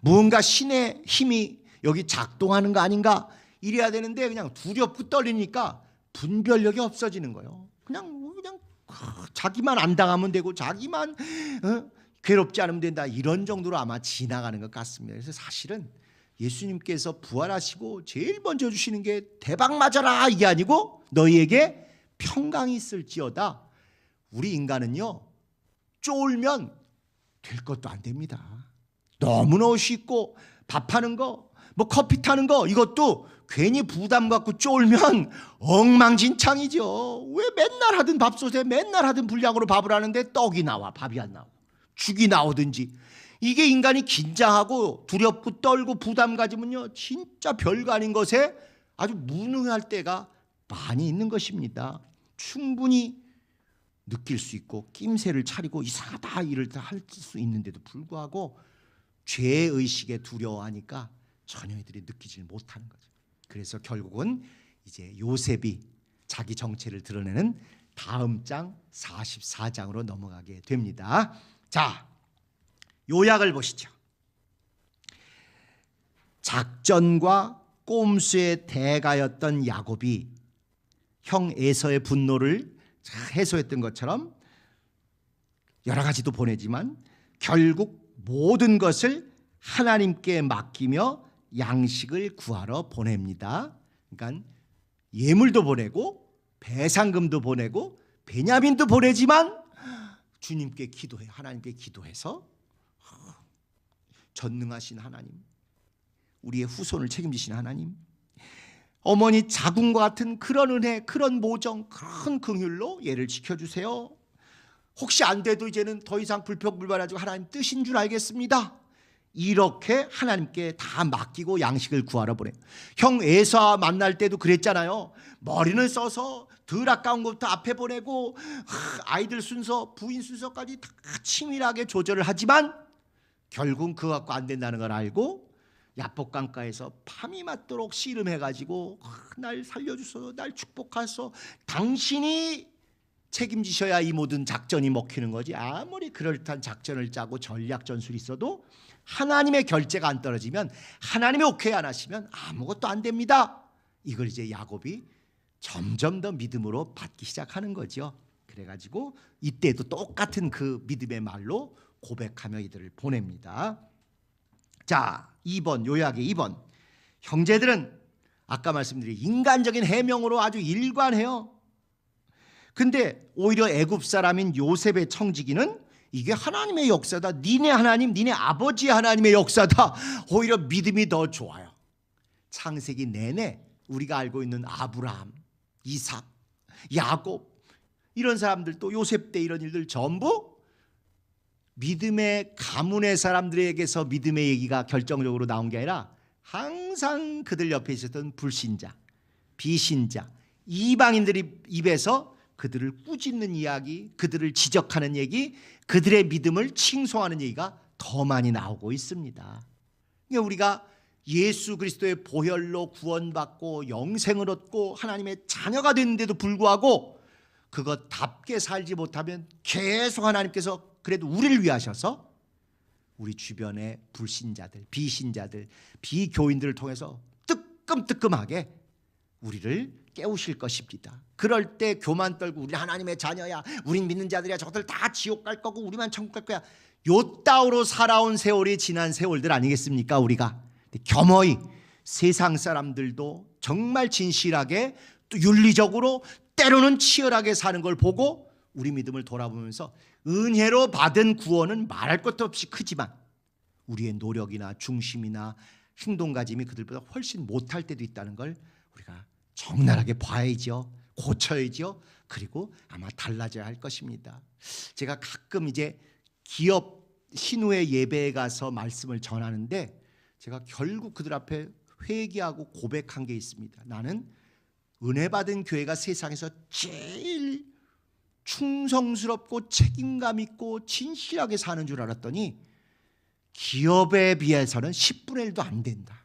뭔가 신의 힘이 여기 작동하는 거 아닌가? 이래야 되는데 그냥 두렵고 떨리니까 분별력이 없어지는 거예요. 그냥 자기만 안 당하면 되고 자기만 괴롭지 않으면 된다 이런 정도로 아마 지나가는 것 같습니다. 그래서 사실은 예수님께서 부활하시고 제일 먼저 주시는 게 대박 맞아라 이게 아니고 너희에게 평강이 있을지어다. 우리 인간은요 쫄면 될 것도 안 됩니다. 너무너무 쉽고 밥하는 거 뭐 커피 타는 거 이것도 괜히 부담 갖고 쫄면 엉망진창이죠. 왜 맨날 하든 밥솥에 맨날 하든 분량으로 밥을 하는데 떡이 나와, 밥이 안 나오고 죽이 나오든지. 이게 인간이 긴장하고 두렵고 떨고 부담 가지면요 진짜 별거 아닌 것에 아주 무능할 때가 많이 있는 것입니다. 충분히 느낄 수 있고 낌새를 차리고 이상하다 일을 다 할 수 있는데도 불구하고 죄의식에 두려워하니까 전혀 이들이 느끼지 못하는 거죠. 그래서 결국은 이제 요셉이 자기 정체를 드러내는 다음 장 44장으로 넘어가게 됩니다. 자, 요약을 보시죠. 작전과 꼼수의 대가였던 야곱이 형 에서의 분노를 해소했던 것처럼 여러 가지도 보내지만 결국 모든 것을 하나님께 맡기며 양식을 구하러 보냅니다. 그러니까 예물도 보내고 배상금도 보내고 베냐민도 보내지만 주님께 기도해, 하나님께 기도해서 전능하신 하나님, 우리의 후손을 책임지신 하나님, 어머니 자궁과 같은 그런 은혜, 그런 모정, 그런 긍휼로 얘를 지켜주세요. 혹시 안 돼도 이제는 더 이상 불평불만하지 하나님 뜻인 줄 알겠습니다. 이렇게 하나님께 다 맡기고 양식을 구하러 보내. 형 에서 만날 때도 그랬잖아요. 머리는 써서 덜 아까운 것부터 앞에 보내고 아이들 순서, 부인 순서까지 다 치밀하게 조절을 하지만 결국은 그거 갖고 안 된다는 걸 알고 야복강가에서 밤이 맞도록 씨름해가지고 날 살려주소서, 날 축복하소서, 당신이 책임지셔야 이 모든 작전이 먹히는 거지. 아무리 그럴듯한 작전을 짜고 전략 전술이 있어도 하나님의 결재가 안 떨어지면, 하나님의 오케이 안 하시면 아무것도 안 됩니다. 이걸 이제 야곱이 점점 더 믿음으로 받기 시작하는 거죠. 그래가지고 이때도 똑같은 그 믿음의 말로 고백하며 이들을 보냅니다. 자, 2번 요약의 2번. 형제들은 아까 말씀드린 인간적인 해명으로 아주 일관해요. 근데 오히려 애굽 사람인 요셉의 청지기는 이게 하나님의 역사다, 니네 하나님, 니네 아버지 하나님의 역사다, 오히려 믿음이 더 좋아요. 창세기 내내 우리가 알고 있는 아브라함, 이삭, 야곱, 이런 사람들도 요셉 때 이런 일들 전부 믿음의 가문의 사람들에게서 믿음의 얘기가 결정적으로 나온 게 아니라 항상 그들 옆에 있었던 불신자, 비신자, 이방인들이 입에서 그들을 꾸짖는 이야기, 그들을 지적하는 얘기, 그들의 믿음을 칭송하는 얘기가 더 많이 나오고 있습니다. 그러니까 우리가 예수 그리스도의 보혈로 구원받고 영생을 얻고 하나님의 자녀가 됐는데도 불구하고 그것답게 살지 못하면 계속 하나님께서 그래도 우리를 위하셔서 우리 주변의 불신자들, 비신자들, 비교인들을 통해서 뜨끔뜨끔하게 우리를 깨우실 것입니다. 그럴 때 교만 떨고 우리 하나님의 자녀야, 우린 믿는 자들이야, 저들 다 지옥 갈 거고 우리만 천국 갈 거야, 요따우로 살아온 세월이 지난 세월들 아니겠습니까? 우리가 겸허히 세상 사람들도 정말 진실하게 또 윤리적으로 때로는 치열하게 사는 걸 보고 우리 믿음을 돌아보면서 은혜로 받은 구원은 말할 것도 없이 크지만 우리의 노력이나 중심이나 행동가짐이 그들보다 훨씬 못할 때도 있다는 걸 우리가 적나라하게 봐야죠, 고쳐야죠. 그리고 아마 달라져야 할 것입니다. 제가 가끔 이제 기업 신우의 예배에 가서 말씀을 전하는데 제가 결국 그들 앞에 회개하고 고백한 게 있습니다. 나는 은혜 받은 교회가 세상에서 제일 충성스럽고 책임감 있고 진실하게 사는 줄 알았더니 기업에 비해서는 10분의 1도 안 된다.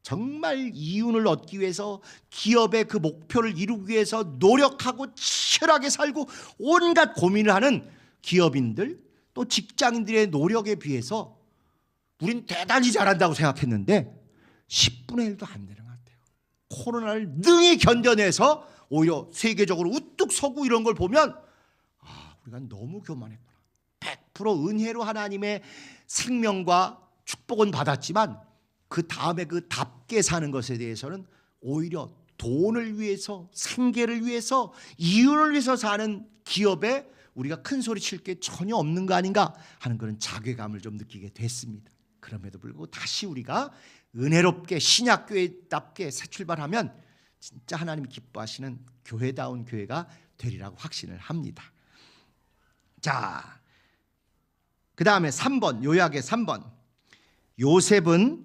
정말 이윤을 얻기 위해서 기업의 그 목표를 이루기 위해서 노력하고 치열하게 살고 온갖 고민을 하는 기업인들, 또 직장인들의 노력에 비해서 우린 대단히 잘한다고 생각했는데 10분의 1도 안 되는 것 같아요. 코로나를 능히 견뎌내서 오히려 세계적으로 우뚝 서고 이런 걸 보면 우리가 너무 교만했구나. 100% 은혜로 하나님의 생명과 축복은 받았지만 그 다음에 그 답게 사는 것에 대해서는 오히려 돈을 위해서, 생계를 위해서, 이윤을 위해서 사는 기업에 우리가 큰 소리 칠 게 전혀 없는 거 아닌가 하는 그런 자괴감을 좀 느끼게 됐습니다. 그럼에도 불구하고 다시 우리가 은혜롭게 신약교회답게 새 출발하면 진짜 하나님이 기뻐하시는 교회다운 교회가 되리라고 확신을 합니다. 자, 그 다음에 3번, 요약의 3번. 요셉은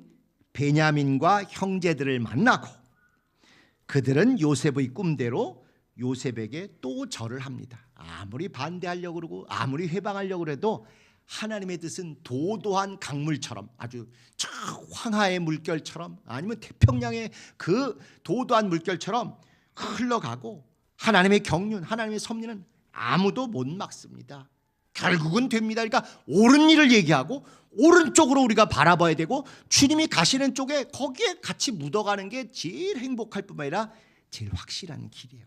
베냐민과 형제들을 만나고 그들은 요셉의 꿈대로 요셉에게 또 절을 합니다. 아무리 반대하려고 그러고 아무리 회방하려고 해도 하나님의 뜻은 도도한 강물처럼, 아주 저 황하의 물결처럼, 아니면 태평양의 그 도도한 물결처럼 흘러가고 하나님의 경륜, 하나님의 섭리는 아무도 못 막습니다. 결국은 됩니다. 그러니까 옳은 일을 얘기하고 오른쪽으로 우리가 바라봐야 되고 주님이 가시는 쪽에 거기에 같이 묻어가는 게 제일 행복할 뿐만 아니라 제일 확실한 길이에요.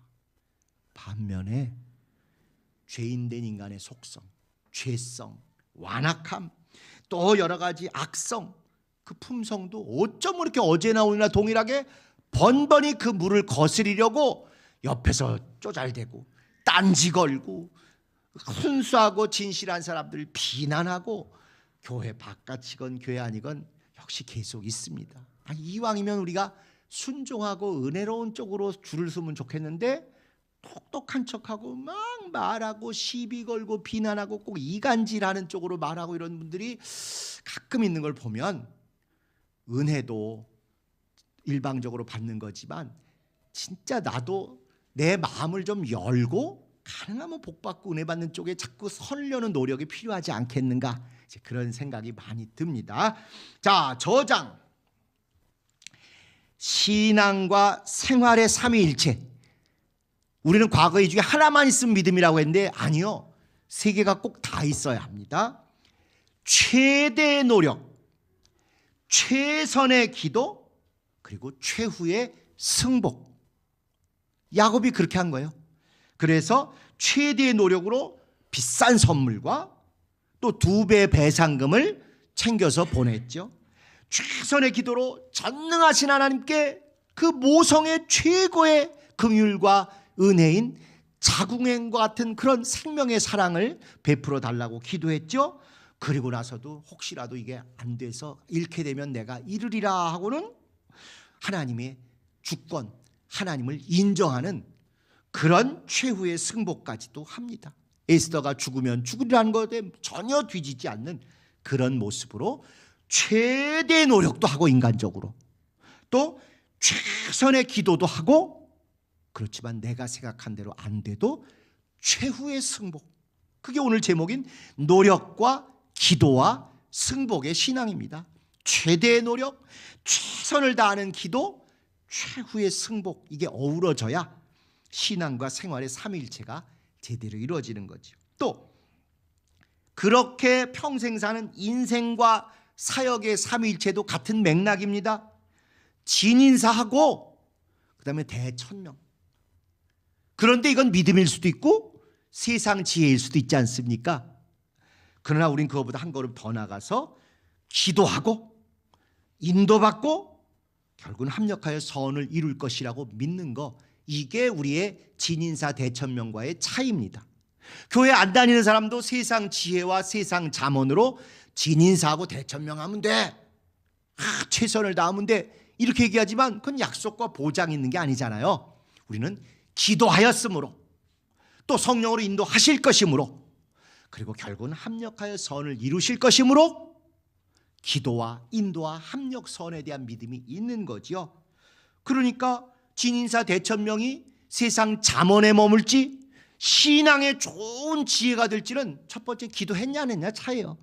반면에 죄인된 인간의 속성, 죄성, 완악함, 또 여러 가지 악성, 그 품성도 어쩜 그렇게 어제나 오늘이나 동일하게 번번이 그 물을 거스리려고 옆에서 쪼잘대고 딴지 걸고 순수하고 진실한 사람들을 비난하고 교회 바깥이건 교회 아니건 역시 계속 있습니다. 이왕이면 우리가 순종하고 은혜로운 쪽으로 줄을 서면 좋겠는데 똑똑한 척하고 막 말하고 시비 걸고 비난하고 꼭 이간질하는 쪽으로 말하고 이런 분들이 가끔 있는 걸 보면 은혜도 일방적으로 받는 거지만 진짜 나도 내 마음을 좀 열고 가능하면 복받고 은혜 받는 쪽에 자꾸 서려는 노력이 필요하지 않겠는가, 이제 그런 생각이 많이 듭니다. 자, 저장. 신앙과 생활의 삼위일체. 우리는 과거의 중에 하나만 있으면 믿음이라고 했는데 아니요, 세 개가 꼭 다 있어야 합니다. 최대의 노력, 최선의 기도, 그리고 최후의 승복. 야곱이 그렇게 한 거예요. 그래서 최대의 노력으로 비싼 선물과 또 2배 배상금을 챙겨서 보냈죠. 최선의 기도로 전능하신 하나님께 그 모성의 최고의 긍휼과 은혜인 자궁행과 같은 그런 생명의 사랑을 베풀어 달라고 기도했죠. 그리고 나서도 혹시라도 이게 안 돼서 잃게 되면 내가 잃으리라 하고는 하나님의 주권, 하나님을 인정하는 그런 최후의 승복까지도 합니다. 에스더가 죽으면 죽으리라는 것에 전혀 뒤지지 않는 그런 모습으로 최대의 노력도 하고 인간적으로 또 최선의 기도도 하고, 그렇지만 내가 생각한 대로 안 돼도 최후의 승복. 그게 오늘 제목인 노력과 기도와 승복의 신앙입니다. 최대의 노력, 최선을 다하는 기도, 최후의 승복, 이게 어우러져야 신앙과 생활의 삼위일체가 제대로 이루어지는 거죠. 또 그렇게 평생 사는 인생과 사역의 삼위일체도 같은 맥락입니다. 진인사하고 그다음에 대천명. 그런데 이건 믿음일 수도 있고 세상 지혜일 수도 있지 않습니까? 그러나 우린 그거보다 한 걸음 더 나가서 기도하고 인도받고 결국은 합력하여 선을 이룰 것이라고 믿는 거, 이게 우리의 진인사 대천명과의 차이입니다. 교회 안 다니는 사람도 세상 지혜와 세상 잠언으로 진인사하고 대천명하면 돼, 최선을 다하면 돼, 이렇게 얘기하지만 그건 약속과 보장이 있는 게 아니잖아요. 우리는 기도하였으므로 또 성령으로 인도하실 것이므로 그리고 결국은 합력하여 선을 이루실 것이므로 기도와 인도와 합력 선에 대한 믿음이 있는 거죠. 그러니까 진인사 대천명이 세상 잠언에 머물지 신앙의 좋은 지혜가 될지는 첫 번째 기도했냐 안 했냐 차이예요.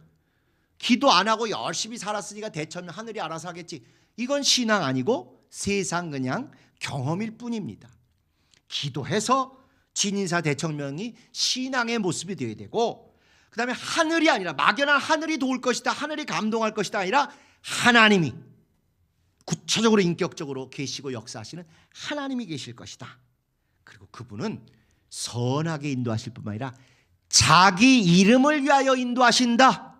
기도 안 하고 열심히 살았으니까 대천명 하늘이 알아서 하겠지, 이건 신앙 아니고 세상 그냥 경험일 뿐입니다. 기도해서 진인사 대천명이 신앙의 모습이 되어야 되고, 그 다음에 하늘이 아니라 막연한 하늘이 도울 것이다, 하늘이 감동할 것이다 아니라 하나님이 구체적으로 인격적으로 계시고 역사하시는 하나님이 계실 것이다. 그리고 그분은 선하게 인도하실 뿐만 아니라 자기 이름을 위하여 인도하신다.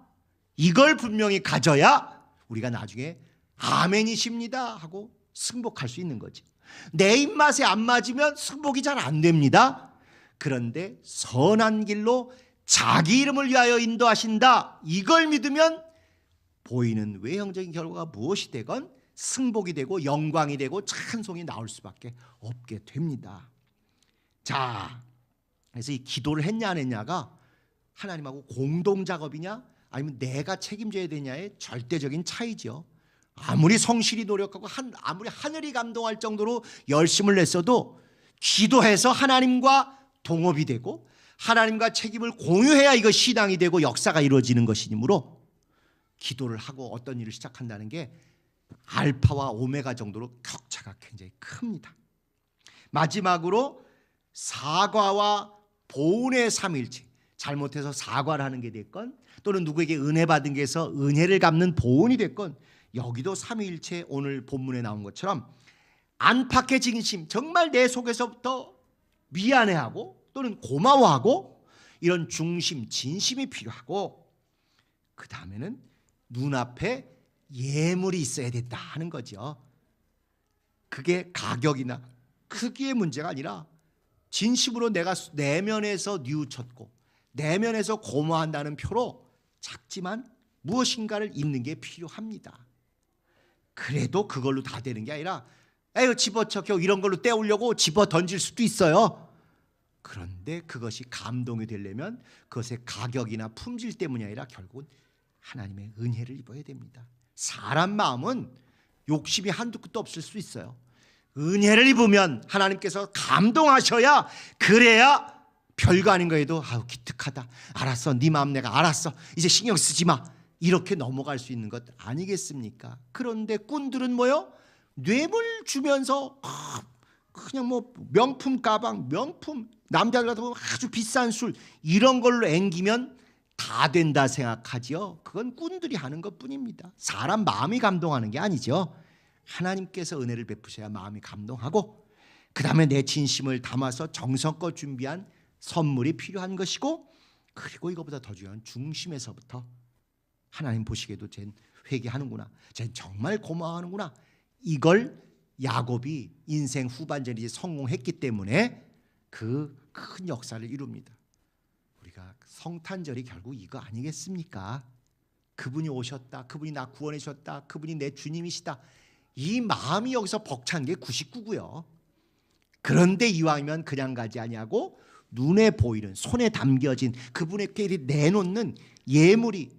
이걸 분명히 가져야 우리가 나중에 아멘이십니다 하고 승복할 수 있는 거죠. 내 입맛에 안 맞으면 승복이 잘 안 됩니다. 그런데 선한 길로 자기 이름을 위하여 인도하신다, 이걸 믿으면 보이는 외형적인 결과가 무엇이 되건 승복이 되고 영광이 되고 찬송이 나올 수밖에 없게 됩니다. 자, 그래서 이 기도를 했냐 안 했냐가 하나님하고 공동 작업이냐 아니면 내가 책임져야 되냐의 절대적인 차이죠. 아무리 성실히 노력하고 아무리 하늘이 감동할 정도로 열심을 냈어도 기도해서 하나님과 동업이 되고 하나님과 책임을 공유해야 이거 신앙이 되고 역사가 이루어지는 것이므로 기도를 하고 어떤 일을 시작한다는 게 알파와 오메가 정도로 격차가 굉장히 큽니다. 마지막으로 사과와 보은의 삼일체, 잘못해서 사과를 하는 게 됐건 또는 누구에게 은혜 받은 게 해서 은혜를 갚는 보은이 됐건 여기도 삼위일체 오늘 본문에 나온 것처럼 안팎의 진심, 정말 내 속에서부터 미안해하고 또는 고마워하고 이런 중심, 진심이 필요하고 그 다음에는 눈앞에 예물이 있어야 된다 하는 거죠. 그게 가격이나 크기의 문제가 아니라 진심으로 내가 내면에서 뉘우쳤고 내면에서 고마워한다는 표로 작지만 무엇인가를 있는 게 필요합니다. 그래도 그걸로 다 되는 게 아니라 에휴 집어쳐 겨우 이런 걸로 때우려고 집어 던질 수도 있어요. 그런데 그것이 감동이 되려면 그것의 가격이나 품질 때문이 아니라 결국은 하나님의 은혜를 입어야 됩니다. 사람 마음은 욕심이 한두 끝도 없을 수 있어요. 은혜를 입으면 하나님께서 감동하셔야 그래야 별거 아닌 거에도 아우 기특하다. 알았어. 네 마음 내가 알았어. 이제 신경 쓰지 마. 이렇게 넘어갈 수 있는 것 아니겠습니까? 그런데 꾼들은 뭐요? 뇌물 주면서 그냥 뭐 명품 가방, 명품 남자들 같은 거 아주 비싼 술 이런 걸로 앵기면 다 된다 생각하지요. 그건 꾼들이 하는 것뿐입니다. 사람 마음이 감동하는 게 아니죠. 하나님께서 은혜를 베푸셔야 마음이 감동하고 그 다음에 내 진심을 담아서 정성껏 준비한 선물이 필요한 것이고 그리고 이거보다 더 중요한 중심에서부터 하나님 보시기에도 쟨 회개하는구나. 쟨 정말 고마워하는구나. 이걸 야곱이 인생 후반전에 성공했기 때문에 그 큰 역사를 이룹니다. 우리가 성탄절이 결국 이거 아니겠습니까? 그분이 오셨다. 그분이 나 구원해 주셨다. 그분이 내 주님이시다. 이 마음이 여기서 벅찬 게 99고요. 그런데 이왕이면 그냥 가지 아니하고 눈에 보이는 손에 담겨진 그분에게 내놓는 예물이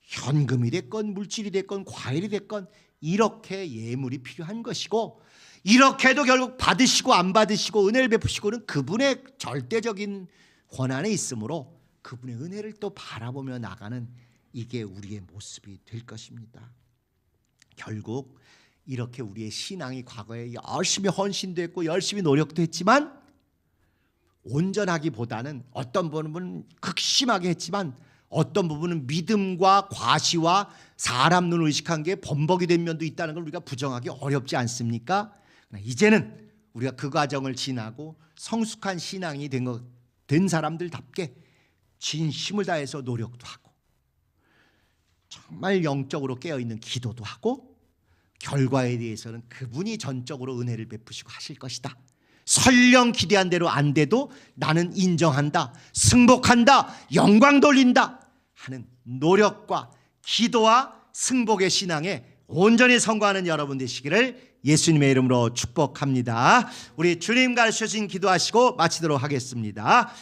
현금이 됐건 물질이 됐건 과일이 됐건 이렇게 예물이 필요한 것이고 이렇게 해도 결국 받으시고 안 받으시고 은혜를 베푸시고는 그분의 절대적인 권한에 있으므로 그분의 은혜를 또 바라보며 나가는 이게 우리의 모습이 될 것입니다. 결국 이렇게 우리의 신앙이 과거에 열심히 헌신도 했고 열심히 노력도 했지만 온전하기보다는 어떤 부분은 극심하게 했지만 어떤 부분은 믿음과 과시와 사람 눈을 의식한 게 범벅이 된 면도 있다는 걸 우리가 부정하기 어렵지 않습니까? 이제는 우리가 그 과정을 지나고 성숙한 신앙이 된 사람들답게 진심을 다해서 노력도 하고 정말 영적으로 깨어있는 기도도 하고 결과에 대해서는 그분이 전적으로 은혜를 베푸시고 하실 것이다. 설령 기대한 대로 안 돼도 나는 인정한다. 승복한다. 영광 돌린다. 하는 노력과 기도와 승복의 신앙에 온전히 성공하는 여러분 되시기를 예수님의 이름으로 축복합니다. 우리 주님 가르쳐 주신 기도하시고 마치도록 하겠습니다.